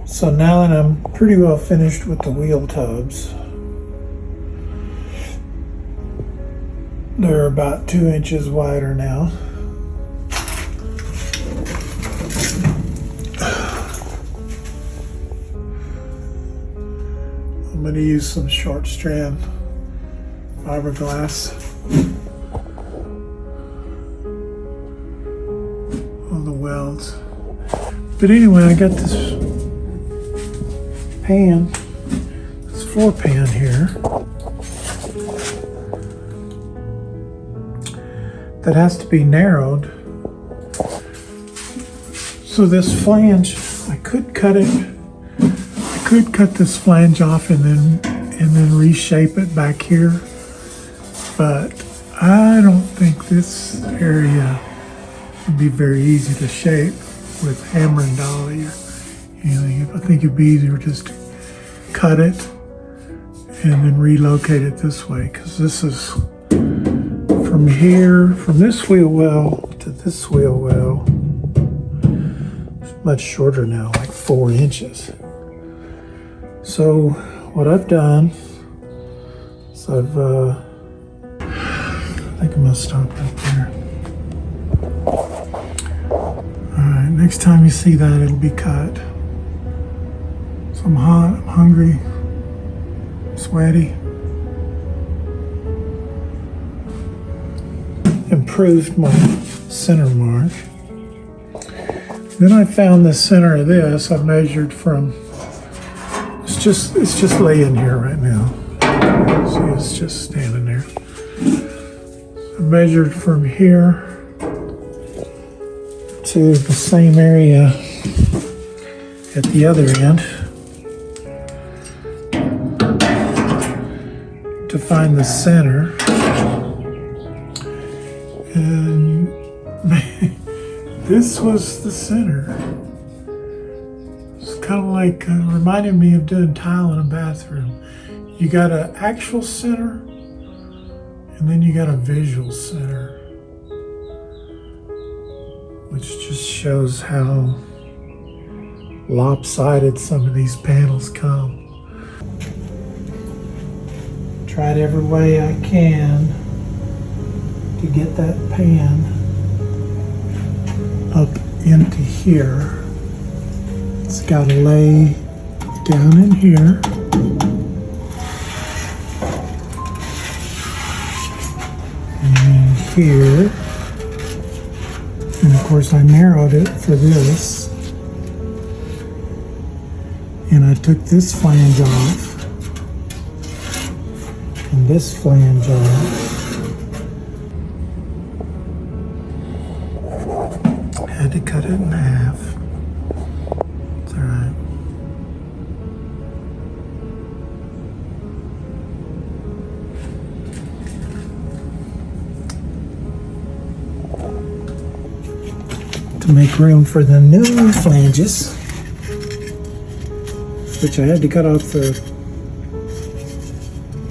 So now that I'm pretty well finished with the wheel tubs, they're about 2 inches wider now. I'm going to use some short strand fiberglass on the welds. But anyway, I got this pan, this floor pan here, that has to be narrowed. So this flange, I could cut this flange off and then reshape it back here, but I don't think this area would be very easy to shape with hammer and dolly or anything. I think it'd be easier just to cut it and then relocate it this way, because this is from here, from this wheel well to this wheel well, it's much shorter now, like 4 inches. So what I've done is I think I'm gonna stop right there. Alright, next time you see that, it'll be cut. So I'm hot, I'm hungry, sweaty. Improved my center mark. Then I found the center of this. I measured from, it's just laying here right now. See, it's just standing there. I measured from here to the same area at the other end to find the center. And this was the center. It's kind of like reminded me of doing tile in a bathroom. You got an actual center, and then you got a visual center, which just shows how lopsided some of these panels come. Tried every way I can to get that pan up into here. It's got to lay down in here. And here. And of course I narrowed it for this. And I took this flange off. And this flange off. Had to cut it in half. It's alright. To make room for the new flanges, which I had to cut off the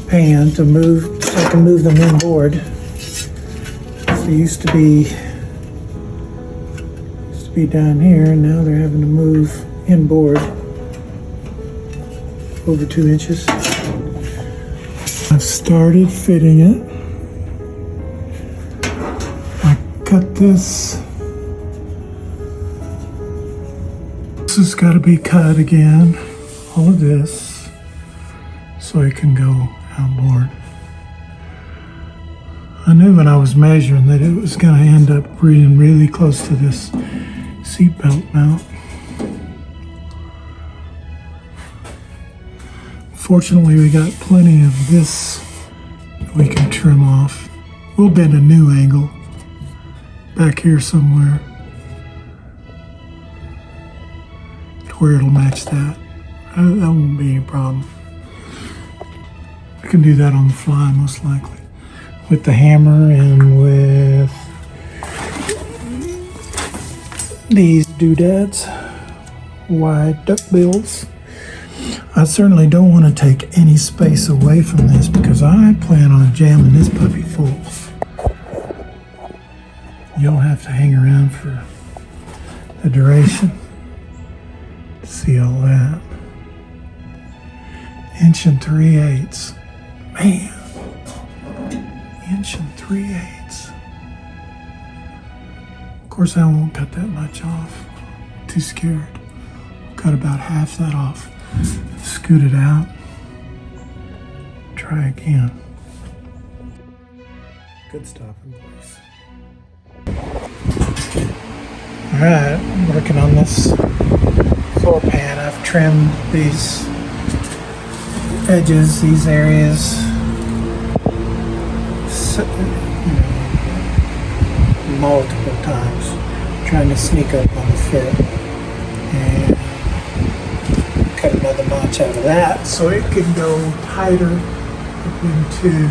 pan to move, so I can move them inboard. So it used to be down here, and now they're having to move inboard over 2 inches. I've started fitting it. I cut this. This has got to be cut again, all of this, so it can go outboard. I knew when I was measuring that it was going to end up being really close to this seatbelt mount. Fortunately, we got plenty of this that we can trim off. We'll bend a new angle back here somewhere to where it'll match that. That won't be any problem. I can do that on the fly most likely with the hammer and with these doodads, wide duckbills. I certainly don't want to take any space away from this because I plan on jamming this puppy full. You don't have to hang around for the duration. See all that. 1 3/8. Man. 1 3/8. Of course, I won't cut that much off. Too scared. Cut about half that off. Scoot it out. Try again. Good stopping place. Alright, I'm working on this floor pan. I've trimmed these edges, these areas, multiple times, trying to sneak up on the fit, and cut another notch out of that so it can go tighter up into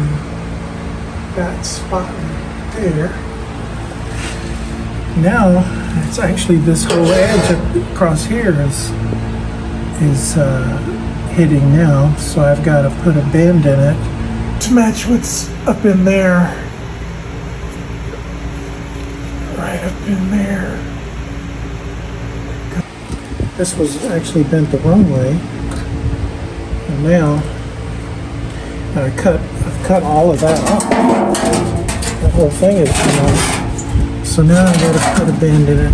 that spot right there. Now it's actually this whole edge across here is hitting now, so I've got to put a bend in it to match what's up in there. Right up in there. This was actually bent the wrong way, and now I've cut all of that off. The whole thing is wrong. So now I've got to put a bend in it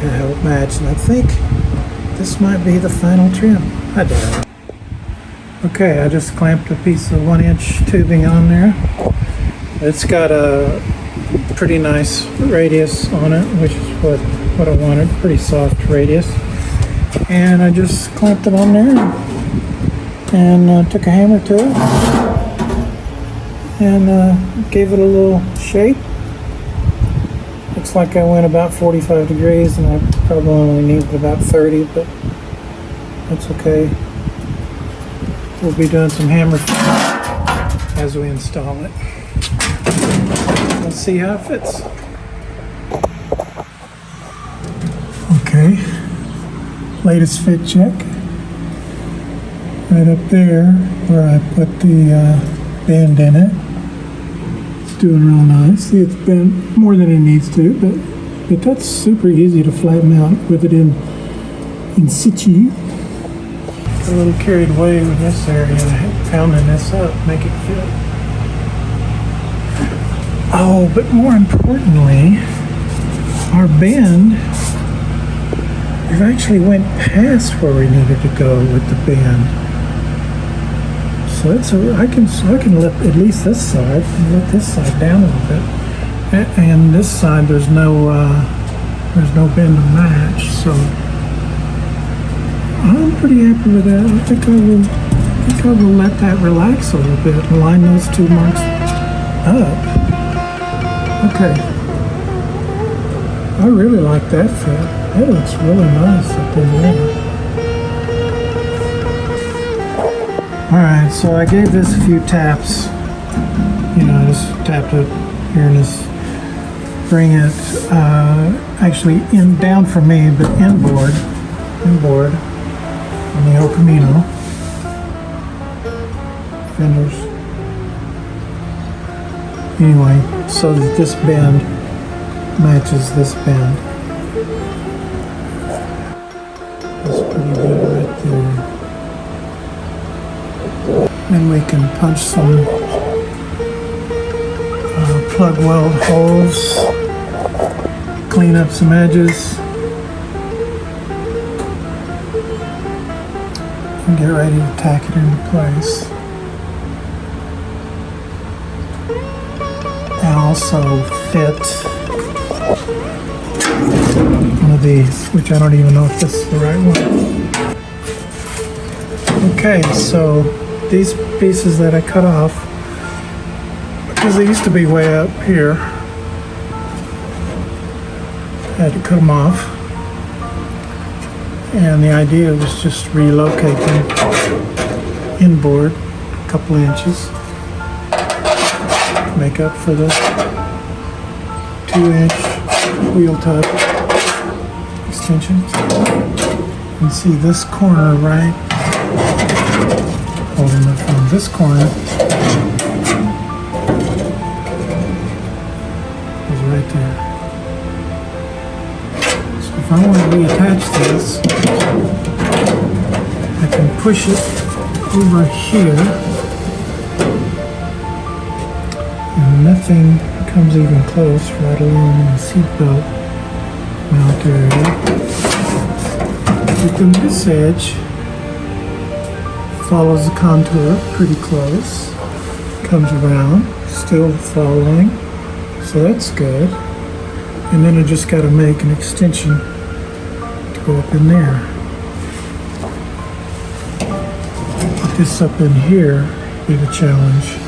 to help match, and I think this might be the final trim. I doubt it. Okay, I just clamped a piece of 1-inch tubing on there. It's got a pretty nice radius on it, which is what I wanted, pretty soft radius. And I just clamped it on there and took a hammer to it and gave it a little shape. Looks like I went about 45 degrees and I probably only needed about 30, but that's okay. We'll be doing some hammer as we install it. Let's see how it fits. Okay, latest fit check. Right up there where I put the bend in it. It's doing real nice. See, it's bent more than it needs to, but that's super easy to flatten out with it in situ. A little carried away with this area, pounding this up, make it fit. Oh, but more importantly, our bend, we've actually went past where we needed to go with the bend. So I can lift at least this side, lift this side down a little bit, and this side there's no bend to match. So I'm pretty happy with that. I think I will let that relax a little bit and line those two marks up. Okay. I really like that fit. That looks really nice up in there. Alright, so I gave this a few taps. You know, I just tapped it here and just bring it actually down for me, but inboard on the old Camino fenders. Anyway, so that this bend matches this bend. That's pretty good right there. Then we can punch some plug weld holes, clean up some edges, and get ready to tack it into place. And also fit one of these, which I don't even know if this is the right one. Okay, so these pieces that I cut off, because they used to be way up here, I had to cut them off. And the idea was just relocate them inboard a couple inches, make up for the 2-inch wheel tub extension. And see this corner, right? Holding it from this corner is right there. So if I want to reattach this, push it over here, and nothing comes even close, right along the seatbelt mount area. But then this edge follows the contour pretty close, comes around, still following, so that's good. And then I just got to make an extension to go up in there. Put this up in here will be the challenge.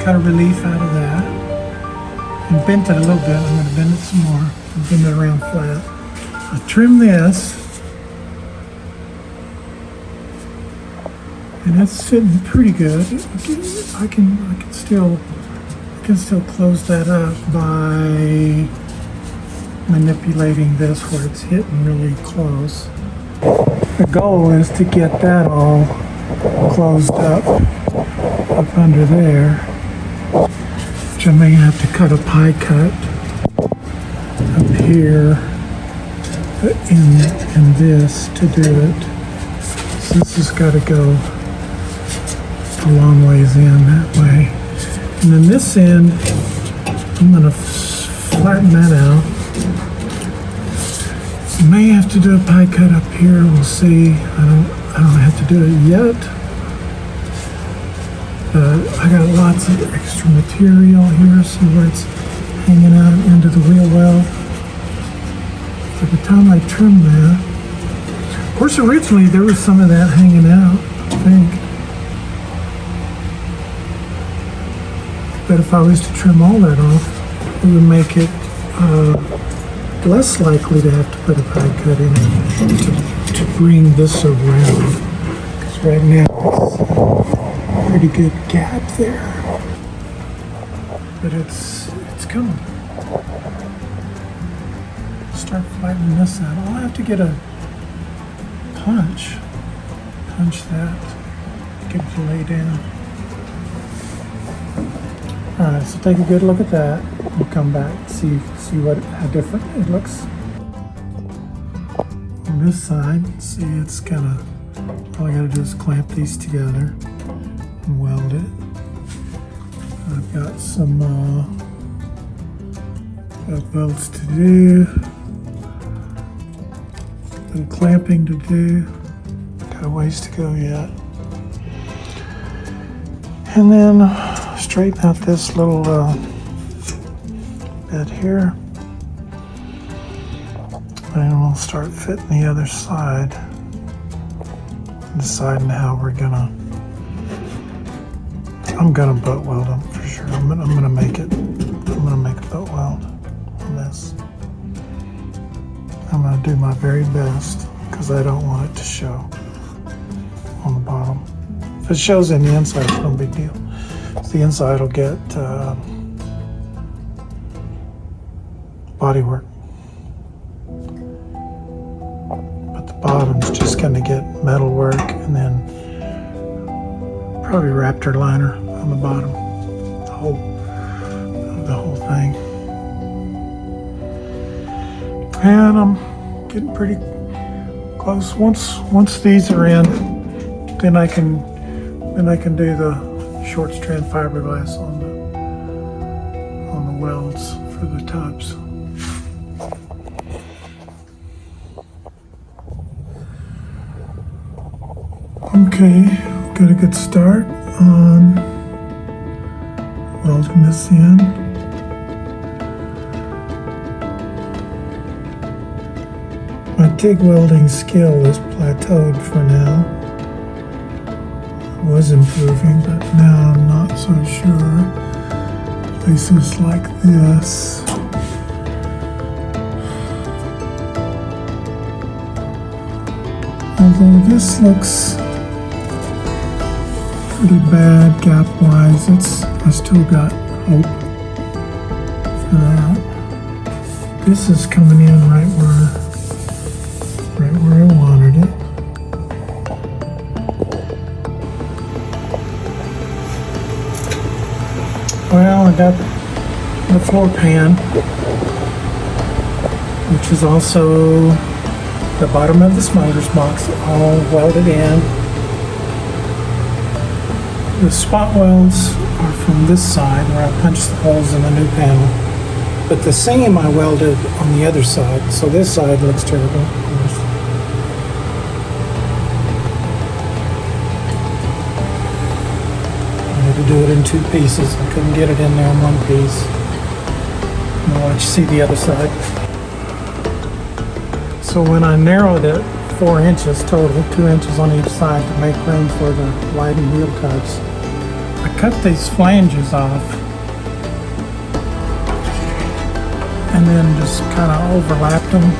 Got a relief out of that and bent it a little bit. I'm going to bend it some more and bend it around flat. I'll trim this, and that's fitting pretty good. I can still close that up by manipulating this where it's hitting really close. The goal is to get that all closed up under there, which I may have to cut a pie cut up here in this to do it. So this has got to go a long ways in that way. And then this end, I'm going to flatten that out. May have to do a pie cut up here. We'll see. I don't have to do it yet. I got lots of extra material here. See where it's hanging out into the wheel well. By the time I trim that, of course, originally there was some of that hanging out, I think. But if I was to trim all that off, it would make it less likely to have to put a pie cut in it to bring this around. Because right now it's a pretty good gap there. But it's coming. Start flattening this out. I'll have to get a punch that, get it to lay down. Alright, so take a good look at that. We'll come back, see how different it looks. On this side, see it's kind of, all I gotta do is clamp these together and weld it. I've got some welds to do, little clamping to do. Got a ways to go yet. And then straighten out this little bit here. And we'll start fitting the other side. Deciding how I'm gonna butt weld them for sure. I'm gonna make a butt weld on this. I'm gonna do my very best because I don't want it to show on the bottom. If it shows in the inside, it's no big deal. So the inside will get bodywork, but the bottom's just gonna get metal work and then probably Raptor liner on the bottom, the whole thing. And I'm getting pretty close. Once these are in, then I can do the short strand fiberglass on the welds for the tubs. Okay, got a good start on welding this in. My TIG welding skill is plateaued for now. I was improving, but now I'm not so sure. Places like this. Although this looks pretty bad gap-wise. I still got hope for that. This is coming in right where I wanted it. Well, I got the floor pan, which is also the bottom of the smuggler's box, all welded in. The spot welds are from this side where I punched the holes in the new panel, but the seam I welded on the other side, so this side looks terrible, of course. I had to do it in two pieces. I couldn't get it in there in one piece. Now I'll let you see the other side. So when I narrowed it 4 inches total, 2 inches on each side to make room for the widened wheel tubs, I cut these flanges off and then just kind of overlapped them.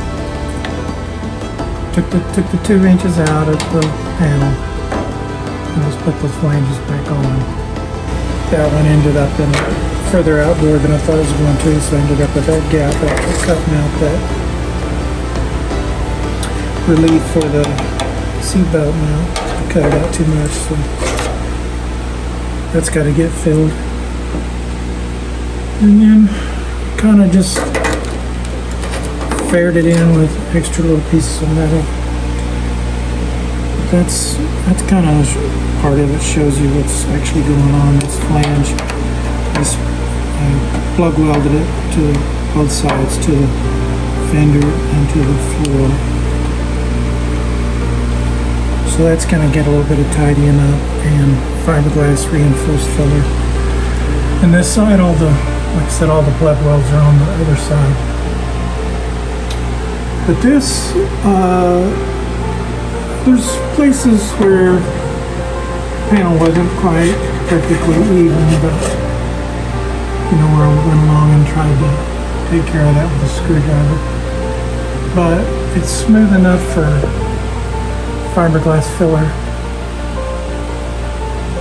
Took the 2 inches out of the panel and just put those flanges back on. That one ended up in further outboard than I thought it was going to, so I ended up with that gap after cutting out that relief for the seatbelt mount. I cut it out too much, so that's got to get filled. And then kind of just faired it in with extra little pieces of metal. That's kind of part of it, shows you what's actually going on. This flange, I plug welded it to both sides, to the fender and to the floor. So that's going to get a little bit of tidying up and fiberglass reinforced filler. And this side, like I said, all the plug welds are on the other side. But this, there's places where the panel wasn't quite perfectly even, but where I went along and tried to take care of that with a screwdriver. But it's smooth enough for fiberglass filler.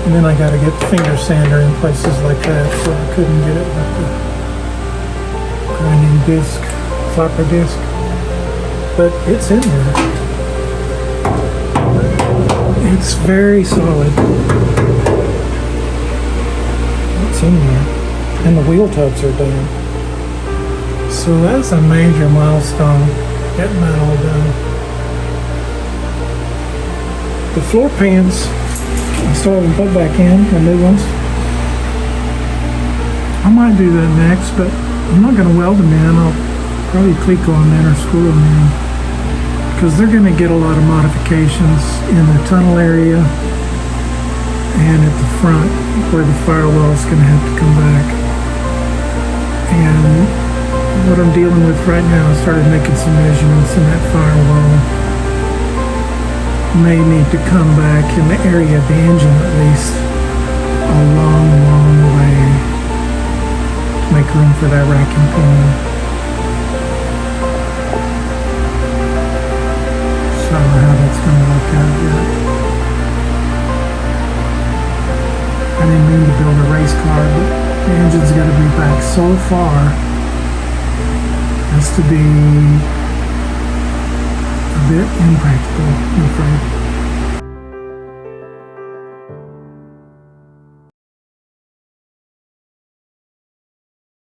And then I got to get the finger sander in places like that, so I couldn't get it with the grinding disc, flopper disc. But it's in there. It's very solid. It's in there. And the wheel tubs are done. So that's a major milestone, getting that all done. The floor pans, I still haven't put back in, the new ones. I might do that next, but I'm not going to weld them in. I'll probably cleco them in or screw them in, because they're going to get a lot of modifications in the tunnel area and at the front where the firewall is going to have to come back. And what I'm dealing with right now, I started making some measurements in that firewall. May need to come back in the area of the engine at least a long, long way to make room for that racking pinion. So I don't know how that's going to work out yet. I didn't mean to build a race car, but the engine's got to be back so far as to be a bit impractical, I'm afraid.